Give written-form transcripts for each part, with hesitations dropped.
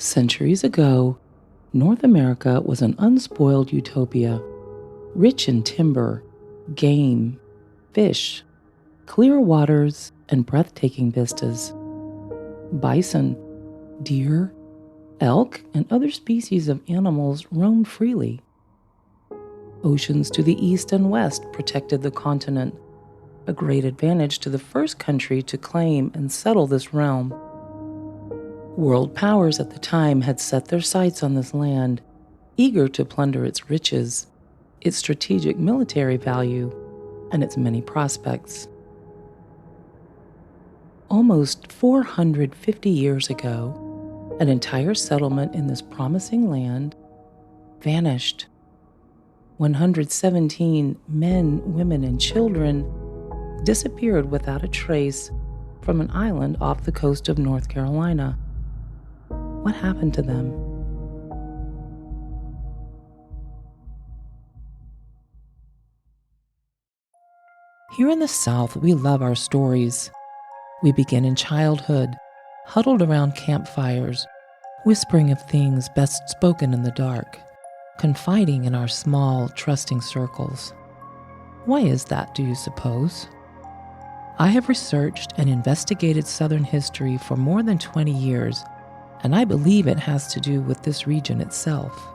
Centuries ago, North America was an unspoiled utopia, rich in timber, game, fish, clear waters, and breathtaking vistas. Bison, deer, elk, and other species of animals roamed freely. Oceans to the east and west protected the continent, a great advantage to the first country to claim and settle this realm. World powers at the time had set their sights on this land, eager to plunder its riches, its strategic military value, and its many prospects. Almost 450 years ago, an entire settlement in this promising land vanished. 117 men, women, and children disappeared without a trace from an island off the coast of North Carolina. What happened to them? Here in the South, we love our stories. We begin in childhood, huddled around campfires, whispering of things best spoken in the dark, confiding in our small, trusting circles. Why is that, do you suppose? I have researched and investigated Southern history for more than 20 years, and I believe it has to do with this region itself.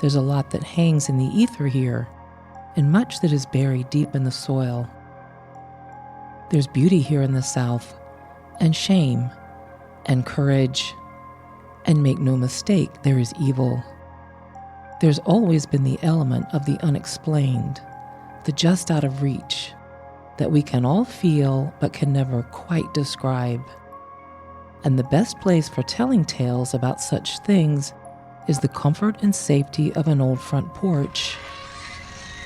There's a lot that hangs in the ether here, and much that is buried deep in the soil. There's beauty here in the South, and shame, and courage, and make no mistake, there is evil. There's always been the element of the unexplained, the just out of reach, that we can all feel but can never quite describe. And the best place for telling tales about such things is the comfort and safety of an old front porch.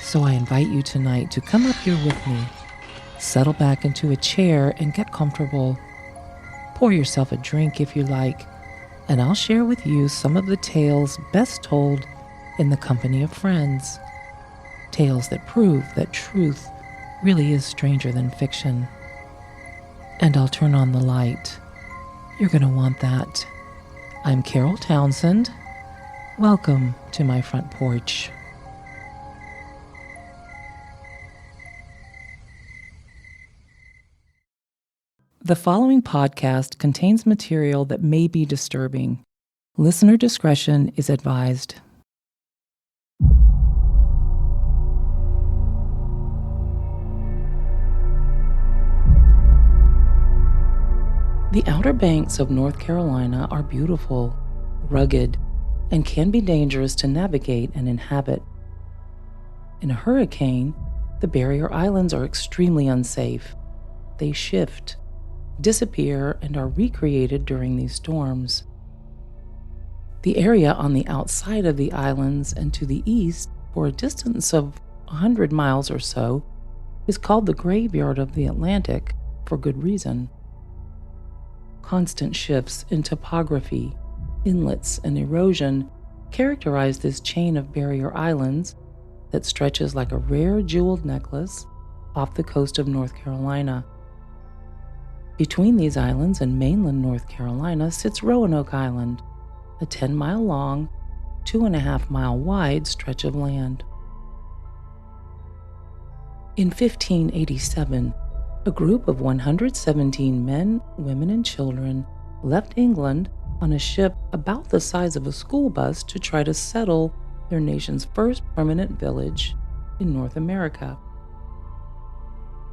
So I invite you tonight to come up here with me, settle back into a chair and get comfortable. Pour yourself a drink if you like, and I'll share with you some of the tales best told in the company of friends. Tales that prove that truth really is stranger than fiction. And I'll turn on the light. You're going to want that. I'm Carole Townsend. Welcome to my front porch. The following podcast contains material that may be disturbing. Listener discretion is advised. The Outer Banks of North Carolina are beautiful, rugged, and can be dangerous to navigate and inhabit. In a hurricane, the barrier islands are extremely unsafe. They shift, disappear, and are recreated during these storms. The area on the outside of the islands and to the east, for a distance of 100 miles or so, is called the graveyard of the Atlantic for good reason. Constant shifts in topography, inlets, and erosion characterize this chain of barrier islands that stretches like a rare jeweled necklace off the coast of North Carolina. Between these islands and mainland North Carolina sits Roanoke Island, a 10-mile-long, 2.5-mile-wide stretch of land. In 1587, a group of 117 men, women, and children left England on a ship about the size of a school bus to try to settle their nation's first permanent village in North America.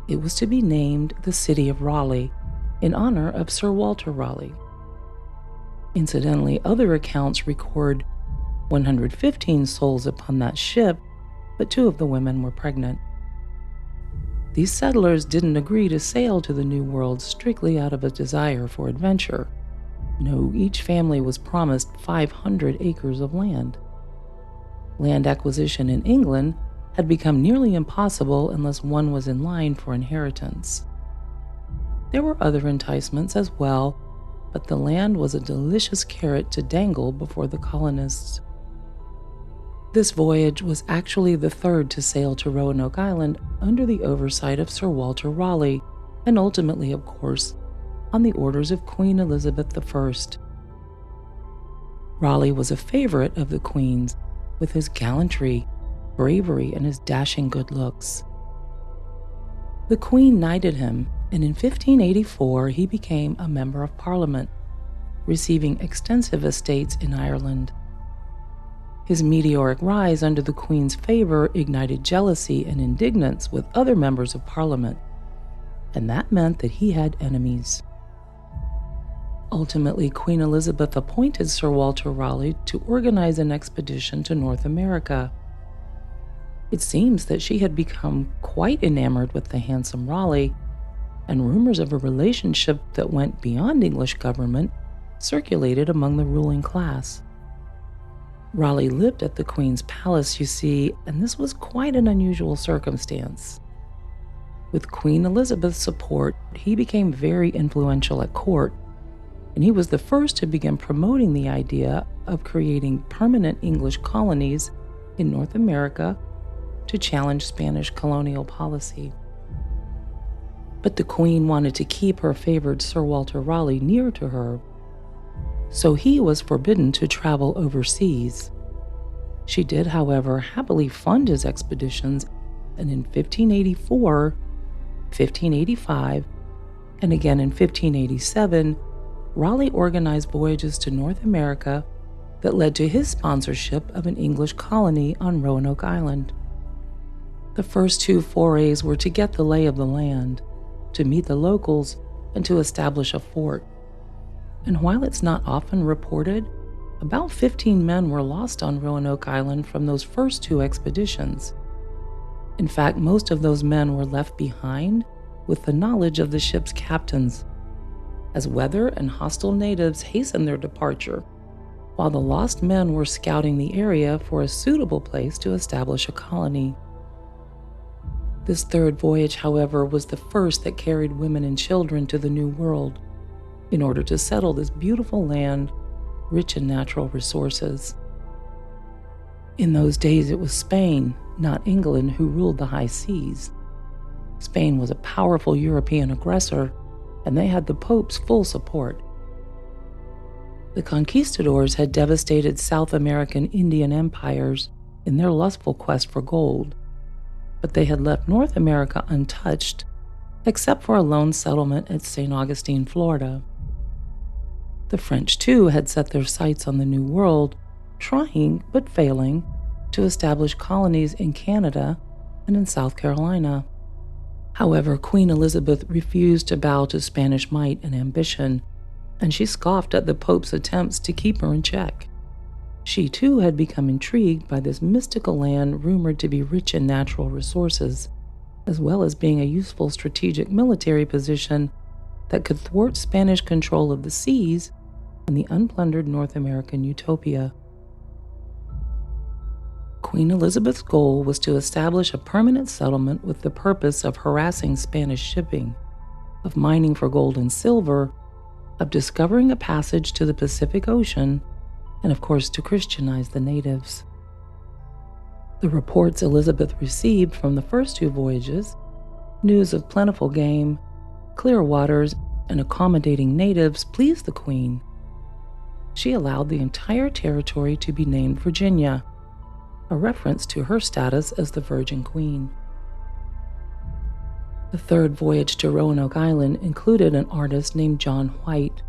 It was to be named the City of Raleigh, in honor of Sir Walter Raleigh. Incidentally, other accounts record 115 souls upon that ship, but 2 of the women were pregnant. These settlers didn't agree to sail to the New World strictly out of a desire for adventure. No, each family was promised 500 acres of land. Land acquisition in England had become nearly impossible unless one was in line for inheritance. There were other enticements as well, but the land was a delicious carrot to dangle before the colonists. This voyage was actually the third to sail to Roanoke Island under the oversight of Sir Walter Raleigh, and ultimately, of course, on the orders of Queen Elizabeth I. Raleigh was a favorite of the Queen's with his gallantry, bravery, and his dashing good looks. The Queen knighted him, and in 1584 he became a member of Parliament, receiving extensive estates in Ireland. His meteoric rise under the Queen's favor ignited jealousy and indignance with other members of Parliament, and that meant that he had enemies. Ultimately, Queen Elizabeth appointed Sir Walter Raleigh to organize an expedition to North America. It seems that she had become quite enamored with the handsome Raleigh, and rumors of a relationship that went beyond English government circulated among the ruling class. Raleigh lived at the Queen's palace, you see, and this was quite an unusual circumstance. With Queen Elizabeth's support, he became very influential at court, and he was the first to begin promoting the idea of creating permanent English colonies in North America to challenge Spanish colonial policy. But the Queen wanted to keep her favored Sir Walter Raleigh near to her, so he was forbidden to travel overseas. She did, however, happily fund his expeditions, and in 1584, 1585, and again in 1587, Raleigh organized voyages to North America that led to his sponsorship of an English colony on Roanoke Island. The first two forays were to get the lay of the land, to meet the locals, and to establish a fort. And while it's not often reported, about 15 men were lost on Roanoke Island from those first two expeditions. In fact, most of those men were left behind with the knowledge of the ship's captains, as weather and hostile natives hastened their departure, while the lost men were scouting the area for a suitable place to establish a colony. This third voyage, however, was the first that carried women and children to the New World in order to settle this beautiful land, rich in natural resources. In those days, it was Spain, not England, who ruled the high seas. Spain was a powerful European aggressor, and they had the Pope's full support. The conquistadors had devastated South American Indian empires in their lustful quest for gold, but they had left North America untouched, except for a lone settlement at St. Augustine, Florida. The French, too, had set their sights on the New World, trying, but failing, to establish colonies in Canada and in South Carolina. However, Queen Elizabeth refused to bow to Spanish might and ambition, and she scoffed at the Pope's attempts to keep her in check. She, too, had become intrigued by this mystical land rumored to be rich in natural resources, as well as being a useful strategic military position that could thwart Spanish control of the seas and the unplundered North American utopia. Queen Elizabeth's goal was to establish a permanent settlement with the purpose of harassing Spanish shipping, of mining for gold and silver, of discovering a passage to the Pacific Ocean, and of course to Christianize the natives. The reports Elizabeth received from the first two voyages, news of plentiful game, clear waters, and accommodating natives, pleased the Queen. She allowed the entire territory to be named Virginia, a reference to her status as the Virgin Queen. The third voyage to Roanoke Island included an artist named John White,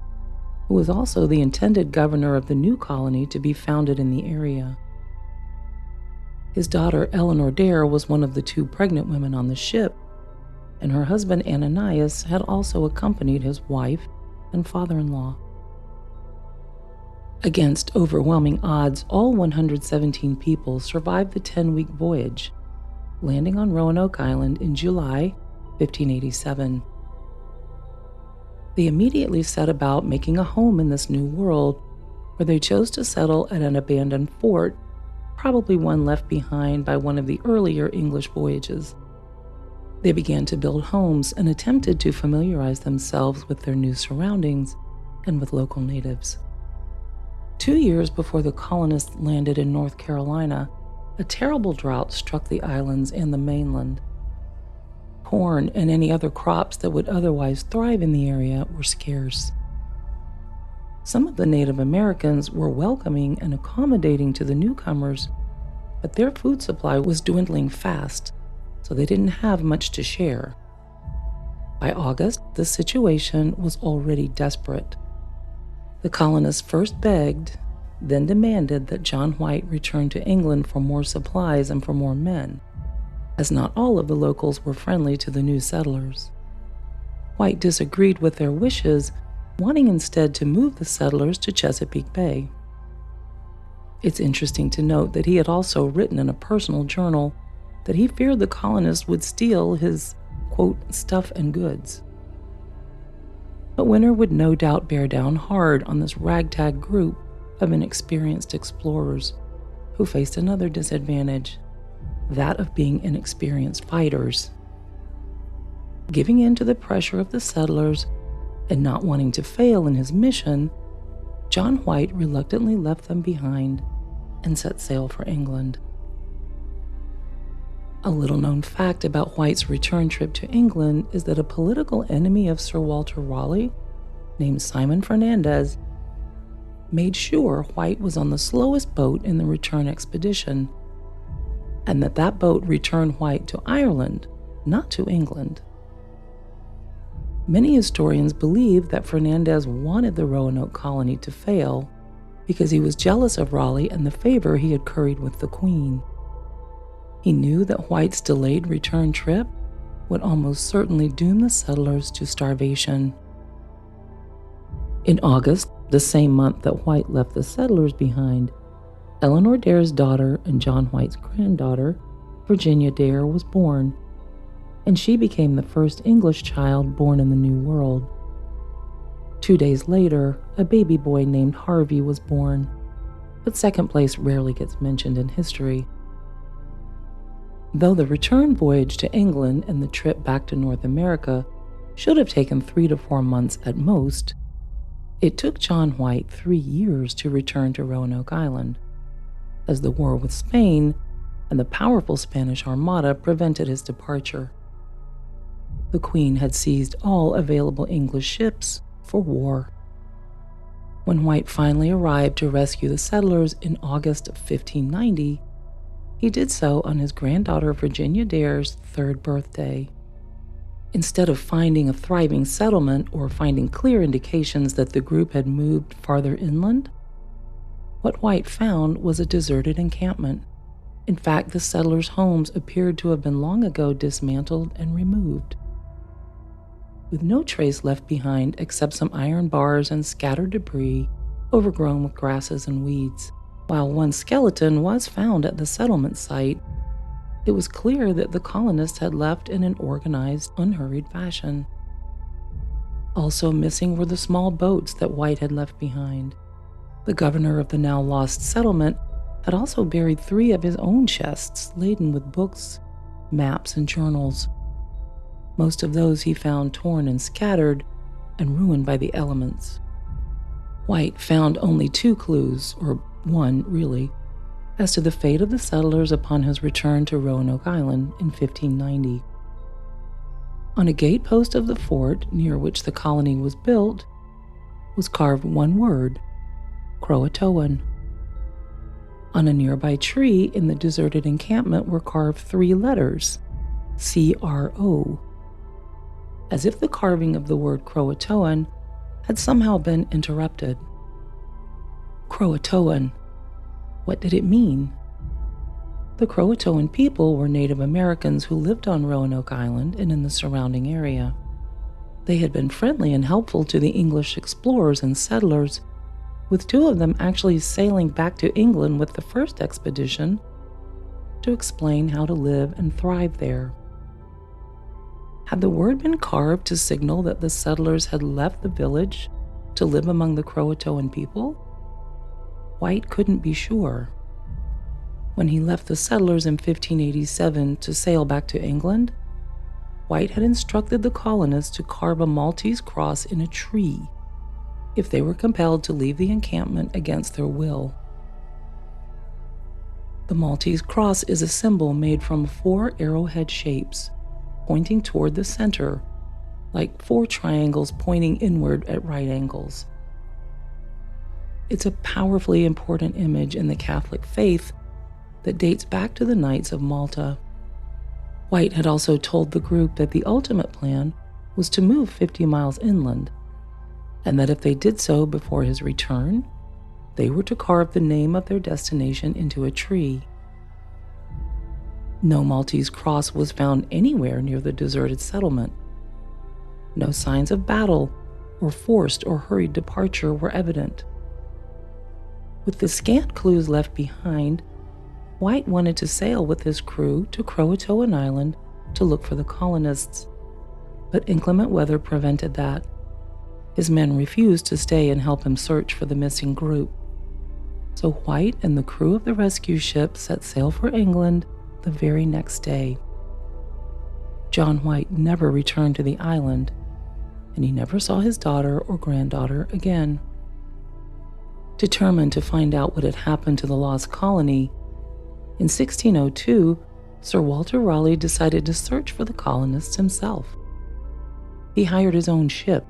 who was also the intended governor of the new colony to be founded in the area. His daughter Eleanor Dare was one of the two pregnant women on the ship, and her husband Ananias had also accompanied his wife and father-in-law. Against overwhelming odds, all 117 people survived the 10-week voyage, landing on Roanoke Island in July 1587. They immediately set about making a home in this new world, where they chose to settle at an abandoned fort, probably one left behind by one of the earlier English voyages. They began to build homes and attempted to familiarize themselves with their new surroundings and with local natives. 2 years before the colonists landed in North Carolina, a terrible drought struck the islands and the mainland. Corn and any other crops that would otherwise thrive in the area were scarce. Some of the Native Americans were welcoming and accommodating to the newcomers, but their food supply was dwindling fast, so they didn't have much to share. By August, the situation was already desperate. The colonists first begged, then demanded that John White return to England for more supplies and for more men, as not all of the locals were friendly to the new settlers. White disagreed with their wishes, wanting instead to move the settlers to Chesapeake Bay. It's interesting to note that he had also written in a personal journal that he feared the colonists would steal his, quote, stuff and goods. But winter would no doubt bear down hard on this ragtag group of inexperienced explorers who faced another disadvantage, that of being inexperienced fighters. Giving in to the pressure of the settlers and not wanting to fail in his mission, John White reluctantly left them behind and set sail for England. A little-known fact about White's return trip to England is that a political enemy of Sir Walter Raleigh, named Simon Fernandez, made sure White was on the slowest boat in the return expedition, and that boat returned White to Ireland, not to England. Many historians believe that Fernandez wanted the Roanoke colony to fail because he was jealous of Raleigh and the favor he had curried with the Queen. He knew that White's delayed return trip would almost certainly doom the settlers to starvation. In August, the same month that White left the settlers behind, Eleanor Dare's daughter and John White's granddaughter, Virginia Dare, was born, and she became the first English child born in the New World. 2 days later, a baby boy named Harvey was born, but second place rarely gets mentioned in history. Though the return voyage to England and the trip back to North America should have taken 3 to 4 months at most, it took John White 3 years to return to Roanoke Island, as the war with Spain and the powerful Spanish Armada prevented his departure. The Queen had seized all available English ships for war. When White finally arrived to rescue the settlers in August of 1590, he did so on his granddaughter Virginia Dare's 3rd birthday. Instead of finding a thriving settlement or finding clear indications that the group had moved farther inland, what White found was a deserted encampment. In fact, the settlers' homes appeared to have been long ago dismantled and removed, with no trace left behind except some iron bars and scattered debris overgrown with grasses and weeds. While one skeleton was found at the settlement site, it was clear that the colonists had left in an organized, unhurried fashion. Also missing were the small boats that White had left behind. The governor of the now lost settlement had also buried 3 of his own chests laden with books, maps, and journals. Most of those he found torn and scattered and ruined by the elements. White found only 2 clues, or 1 really, as to the fate of the settlers upon his return to Roanoke Island in 1590. On a gatepost of the fort near which the colony was built was carved 1 word, Croatoan. On a nearby tree in the deserted encampment were carved 3 letters, C-R-O, as if the carving of the word Croatoan had somehow been interrupted. Croatoan. What did it mean? The Croatoan people were Native Americans who lived on Roanoke Island and in the surrounding area. They had been friendly and helpful to the English explorers and settlers, with 2 of them actually sailing back to England with the first expedition to explain how to live and thrive there. Had the word been carved to signal that the settlers had left the village to live among the Croatoan people? White couldn't be sure. When he left the settlers in 1587 to sail back to England, White had instructed the colonists to carve a Maltese cross in a tree if they were compelled to leave the encampment against their will. The Maltese cross is a symbol made from 4 arrowhead shapes, pointing toward the center, like 4 triangles pointing inward at right angles. It's a powerfully important image in the Catholic faith that dates back to the Knights of Malta. White had also told the group that the ultimate plan was to move 50 miles inland, and that if they did so before his return, they were to carve the name of their destination into a tree. No Maltese cross was found anywhere near the deserted settlement. No signs of battle or forced or hurried departure were evident. With the scant clues left behind, White wanted to sail with his crew to Croatoan Island to look for the colonists, but inclement weather prevented that. His men refused to stay and help him search for the missing group. So White and the crew of the rescue ship set sail for England the very next day. John White never returned to the island, and he never saw his daughter or granddaughter again. Determined to find out what had happened to the lost colony, in 1602, Sir Walter Raleigh decided to search for the colonists himself. He hired his own ship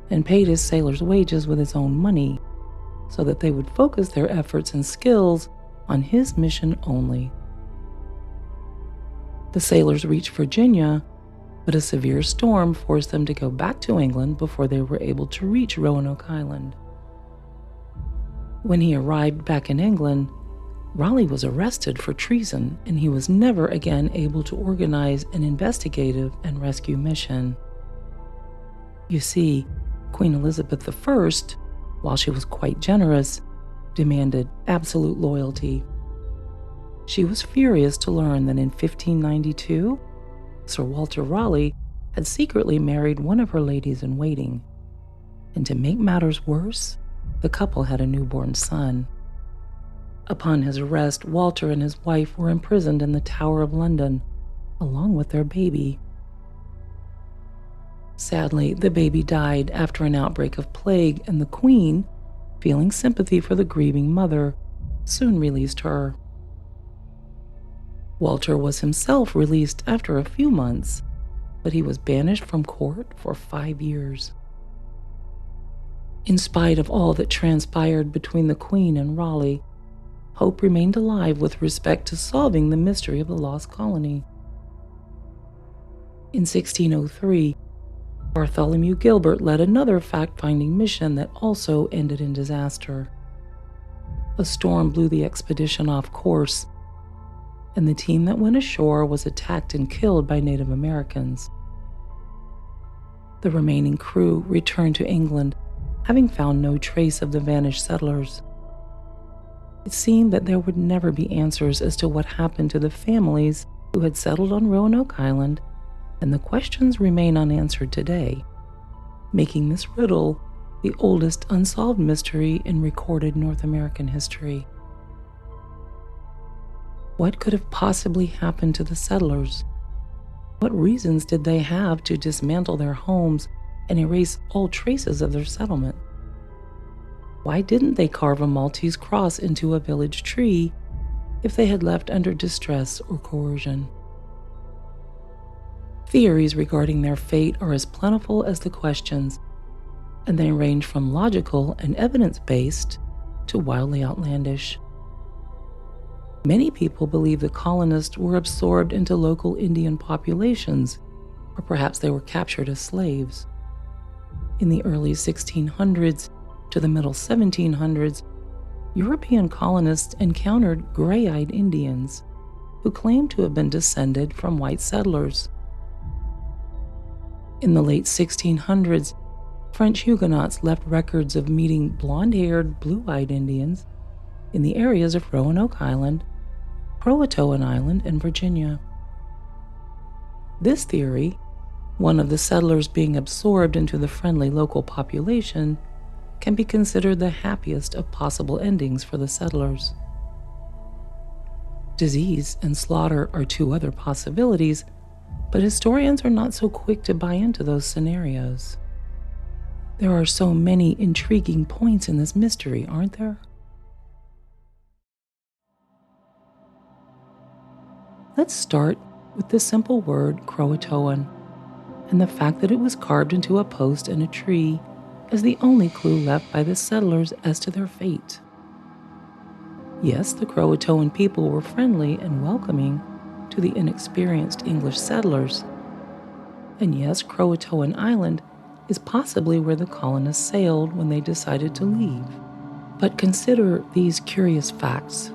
and paid his sailors' wages with his own money so that they would focus their efforts and skills on his mission only. The sailors reached Virginia, but a severe storm forced them to go back to England before they were able to reach Roanoke Island. When he arrived back in England, Raleigh was arrested for treason, and he was never again able to organize an investigative and rescue mission. You see, Queen Elizabeth I, while she was quite generous, demanded absolute loyalty. She was furious to learn that in 1592, Sir Walter Raleigh had secretly married one of her ladies-in-waiting, and to make matters worse, the couple had a newborn son. Upon his arrest, Walter and his wife were imprisoned in the Tower of London, along with their baby. Sadly, the baby died after an outbreak of plague, and the Queen, feeling sympathy for the grieving mother, soon released her. Walter was himself released after a few months, but he was banished from court for 5 years. In spite of all that transpired between the Queen and Raleigh, hope remained alive with respect to solving the mystery of the lost colony. In 1603, Bartholomew Gilbert led another fact-finding mission that also ended in disaster. A storm blew the expedition off course, and the team that went ashore was attacked and killed by Native Americans. The remaining crew returned to England, having found no trace of the vanished settlers. It seemed that there would never be answers as to what happened to the families who had settled on Roanoke Island, and the questions remain unanswered today, making this riddle the oldest unsolved mystery in recorded North American history. What could have possibly happened to the settlers? What reasons did they have to dismantle their homes and erase all traces of their settlement? Why didn't they carve a Maltese cross into a village tree if they had left under distress or coercion? Theories regarding their fate are as plentiful as the questions, and they range from logical and evidence-based to wildly outlandish. Many people believe the colonists were absorbed into local Indian populations, or perhaps they were captured as slaves. In the early 1600s to the middle 1700s, European colonists encountered gray-eyed Indians who claimed to have been descended from white settlers. In the late 1600s, French Huguenots left records of meeting blonde-haired, blue-eyed Indians in the areas of Roanoke Island, Croatoan Island, and Virginia. This theory, one of the settlers being absorbed into the friendly local population, can be considered the happiest of possible endings for the settlers. Disease and slaughter are two other possibilities, but historians are not so quick to buy into those scenarios. There are so many intriguing points in this mystery, aren't there? Let's start with the simple word Croatoan and the fact that it was carved into a post in a tree as the only clue left by the settlers as to their fate. Yes, the Croatoan people were friendly and welcoming to the inexperienced English settlers. And yes, Croatoan Island is possibly where the colonists sailed when they decided to leave. But consider these curious facts.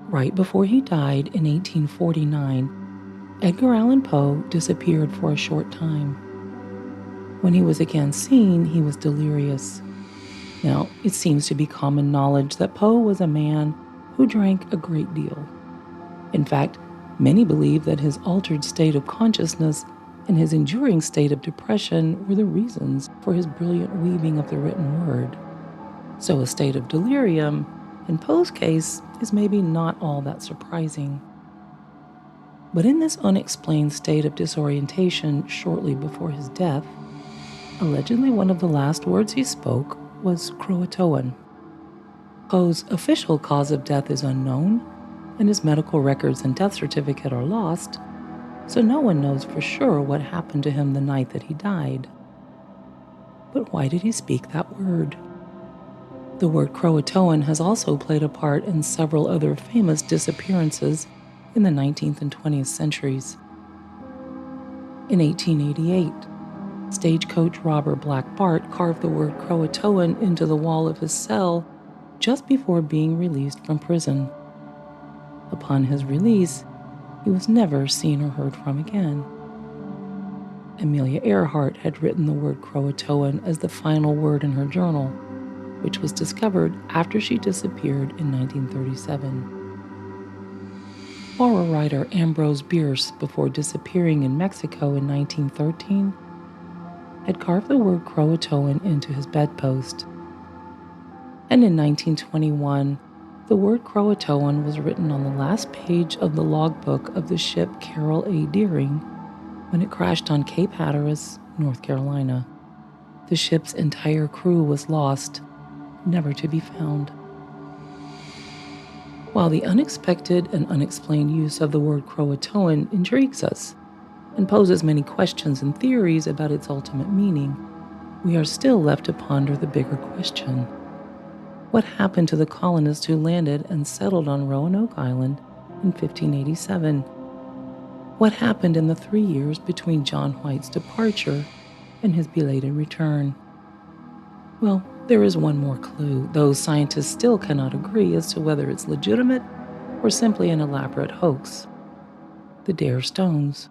Right before he died in 1849, Edgar Allan Poe disappeared for a short time. When he was again seen, he was delirious. Now, it seems to be common knowledge that Poe was a man who drank a great deal. In fact, many believe that his altered state of consciousness and his enduring state of depression were the reasons for his brilliant weaving of the written word. So a state of delirium, in Poe's case, is maybe not all that surprising. But in this unexplained state of disorientation shortly before his death, allegedly one of the last words he spoke was Croatoan. Poe's official cause of death is unknown, and his medical records and death certificate are lost, so no one knows for sure what happened to him the night that he died. But why did he speak that word? The word Croatoan has also played a part in several other famous disappearances in the 19th and 20th centuries. In 1888, stagecoach robber Black Bart carved the word Croatoan into the wall of his cell just before being released from prison. Upon his release, he was never seen or heard from again. Amelia Earhart had written the word Croatoan as the final word in her journal, which was discovered after she disappeared in 1937. Horror writer Ambrose Bierce, before disappearing in Mexico in 1913, had carved the word Croatoan into his bedpost. And in 1921, the word Croatoan was written on the last page of the logbook of the ship Carole A. Deering when it crashed on Cape Hatteras, North Carolina. The ship's entire crew was lost, never to be found. While the unexpected and unexplained use of the word Croatoan intrigues us and poses many questions and theories about its ultimate meaning, we are still left to ponder the bigger question. What happened to the colonists who landed and settled on Roanoke Island in 1587? What happened in the 3 years between John White's departure and his belated return? Well, there is one more clue, though scientists still cannot agree as to whether it's legitimate or simply an elaborate hoax. The Dare Stones.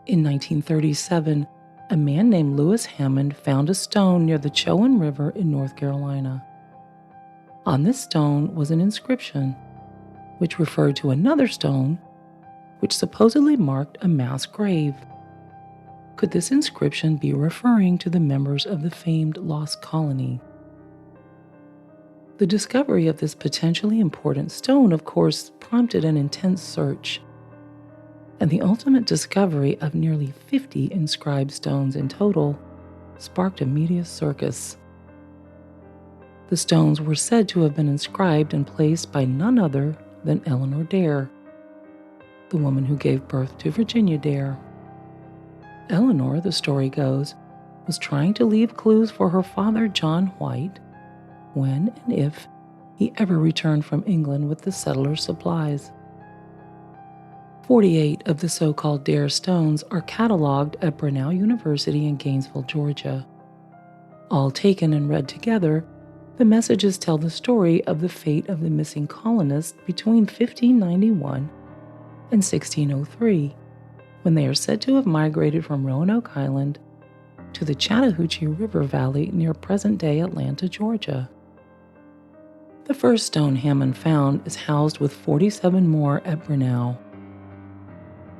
In 1937, a man named Lewis Hammond found a stone near the Chowan River in North Carolina. On this stone was an inscription, which referred to another stone, which supposedly marked a mass grave. Could this inscription be referring to the members of the famed Lost Colony? The discovery of this potentially important stone, of course, prompted an intense search, and the ultimate discovery of nearly 50 inscribed stones in total sparked a media circus. The stones were said to have been inscribed and placed by none other than Eleanor Dare, the woman who gave birth to Virginia Dare. Eleanor, the story goes, was trying to leave clues for her father, John White, when and if he ever returned from England with the settlers' supplies. 48 of the so-called Dare stones are cataloged at Brenau University in Gainesville, Georgia. All taken and read together, the messages tell the story of the fate of the missing colonists between 1591 and 1603, when they are said to have migrated from Roanoke Island to the Chattahoochee River Valley near present-day Atlanta, Georgia. The first stone Hammond found is housed with 47 more at Brenau.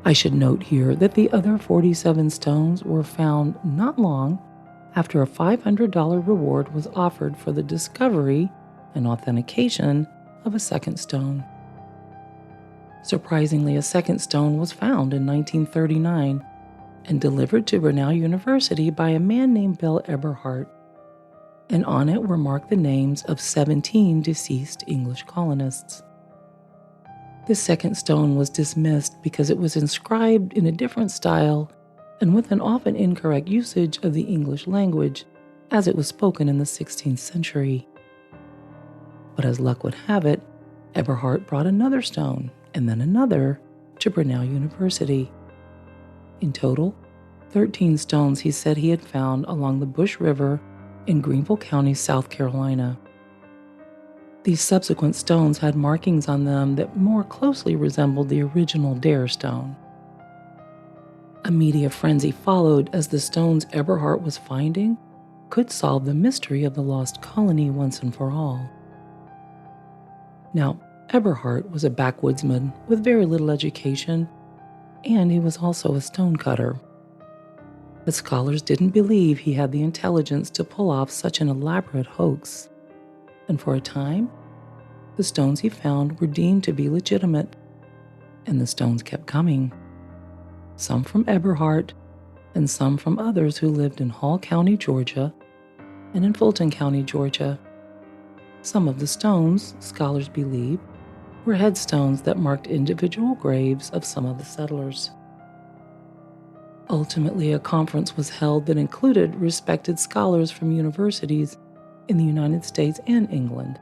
I should note here that the other 47 stones were found not long after a $500 reward was offered for the discovery and authentication of a second stone. Surprisingly, a second stone was found in 1939 and delivered to Brenau University by a man named Bill Eberhardt, and on it were marked the names of 17 deceased English colonists. This second stone was dismissed because it was inscribed in a different style and with an often incorrect usage of the English language as it was spoken in the 16th century. But as luck would have it, Eberhard brought another stone and then another to Brunel University. In total, 13 stones he said he had found along the Bush River in Greenville County, South Carolina. These subsequent stones had markings on them that more closely resembled the original Dare stone. A media frenzy followed as the stones Eberhard was finding could solve the mystery of the lost colony once and for all. Now, Eberhard was a backwoodsman with very little education, and he was also a stonecutter. But scholars didn't believe he had the intelligence to pull off such an elaborate hoax. And for a time, the stones he found were deemed to be legitimate, and the stones kept coming. Some from Eberhard, and some from others who lived in Hall County, Georgia, and in Fulton County, Georgia. Some of the stones, scholars believe, were headstones that marked individual graves of some of the settlers. Ultimately, a conference was held that included respected scholars from universities in the United States and England,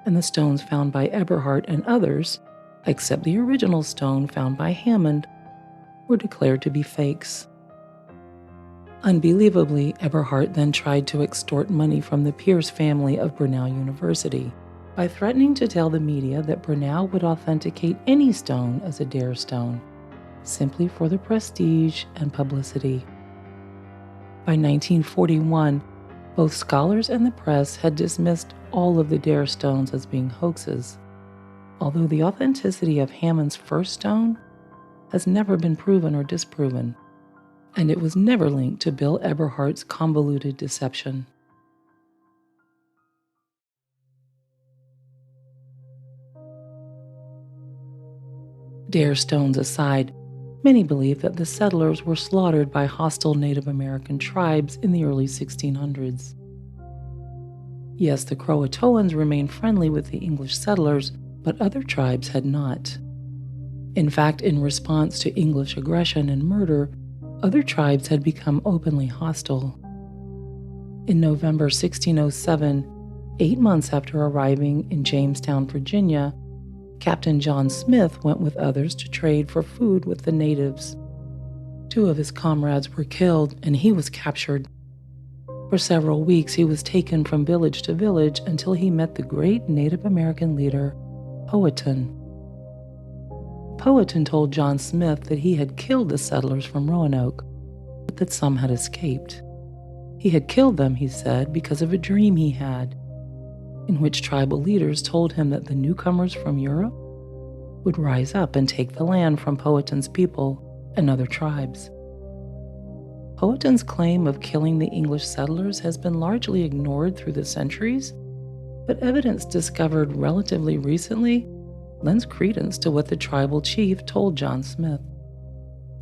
and the stones found by Eberhard and others, except the original stone found by Hammond, were declared to be fakes. Unbelievably, Eberhard then tried to extort money from the Pierce family of Brunel University by threatening to tell the media that Brunel would authenticate any stone as a Dare stone, simply for the prestige and publicity. By 1941, both scholars and the press had dismissed all of the Dare stones as being hoaxes, although the authenticity of Hammond's first stone has never been proven or disproven, and it was never linked to Bill Eberhard's convoluted deception. Dare stones aside, many believe that the settlers were slaughtered by hostile Native American tribes in the early 1600s. Yes, the Croatoans remained friendly with the English settlers, but other tribes had not. In fact, in response to English aggression and murder, other tribes had become openly hostile. In November 1607, 8 months after arriving in Jamestown, Virginia, Captain John Smith went with others to trade for food with the natives. 2 of his comrades were killed, and he was captured. For several weeks, he was taken from village to village until he met the great Native American leader, Powhatan. Powhatan told John Smith that he had killed the settlers from Roanoke, but that some had escaped. He had killed them, he said, because of a dream he had, in which tribal leaders told him that the newcomers from Europe would rise up and take the land from Powhatan's people and other tribes. Powhatan's claim of killing the English settlers has been largely ignored through the centuries, but evidence discovered relatively recently lends credence to what the tribal chief told John Smith.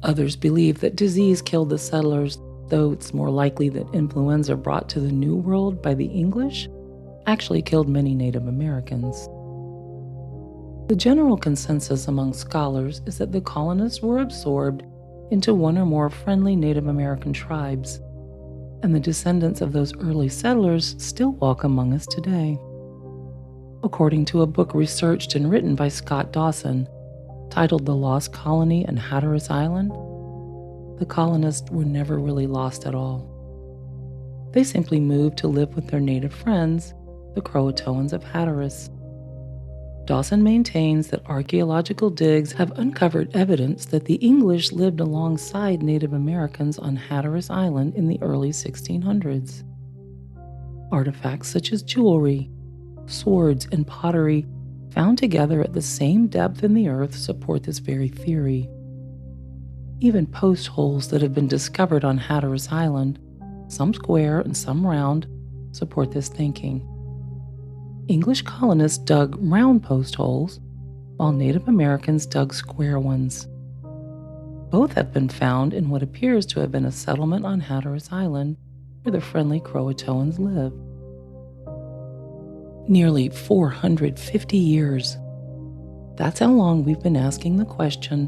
Others believe that disease killed the settlers, though it's more likely that influenza brought to the New World by the English actually killed many Native Americans. The general consensus among scholars is that the colonists were absorbed into one or more friendly Native American tribes, and the descendants of those early settlers still walk among us today. According to a book researched and written by Scott Dawson, titled The Lost Colony and Hatteras Island, the colonists were never really lost at all. They simply moved to live with their native friends, the Croatoans of Hatteras. Dawson maintains that archaeological digs have uncovered evidence that the English lived alongside Native Americans on Hatteras Island in the early 1600s. Artifacts such as jewelry, swords, and pottery found together at the same depth in the earth support this very theory. Even post holes that have been discovered on Hatteras Island, some square and some round, support this thinking. English colonists dug round post holes, while Native Americans dug square ones. Both have been found in what appears to have been a settlement on Hatteras Island where the friendly Croatoans lived. Nearly 450 years. That's how long we've been asking the question,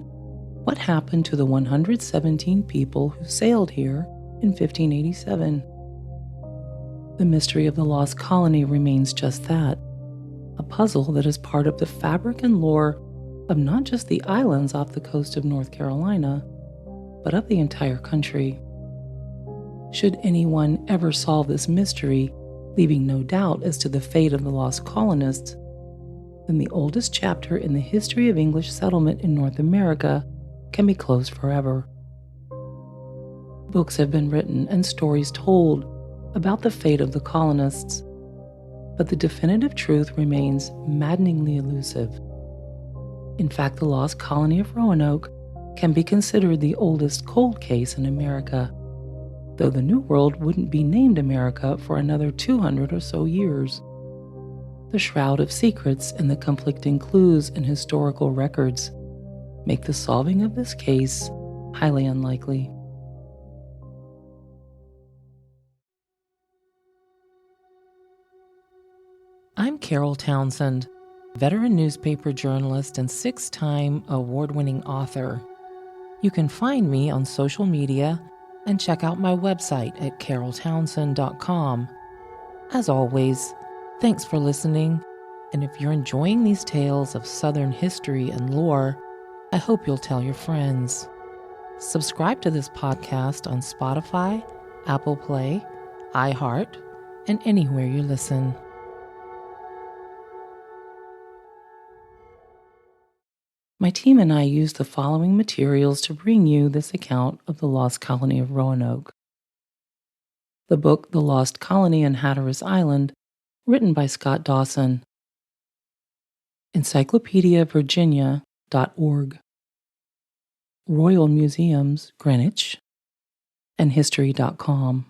what happened to the 117 people who sailed here in 1587? The mystery of the Lost Colony remains just that, a puzzle that is part of the fabric and lore of not just the islands off the coast of North Carolina, but of the entire country. Should anyone ever solve this mystery, leaving no doubt as to the fate of the lost colonists, then the oldest chapter in the history of English settlement in North America can be closed forever. Books have been written and stories told about the fate of the colonists, but the definitive truth remains maddeningly elusive. In fact, the Lost Colony of Roanoke can be considered the oldest cold case in America, though the New World wouldn't be named America for another 200 or so years. The shroud of secrets and the conflicting clues in historical records make the solving of this case highly unlikely. I'm Carole Townsend, veteran newspaper journalist and 6-time award-winning author. You can find me on social media and check out my website at caroletownsend.com. As always, thanks for listening, and if you're enjoying these tales of Southern history and lore, I hope you'll tell your friends. Subscribe to this podcast on Spotify, Apple Play, iHeart, and anywhere you listen. My team and I used the following materials to bring you this account of the Lost Colony of Roanoke. The book The Lost Colony on Hatteras Island, written by Scott Dawson. EncyclopediaVirginia.org. Royal Museums, Greenwich, and History.com.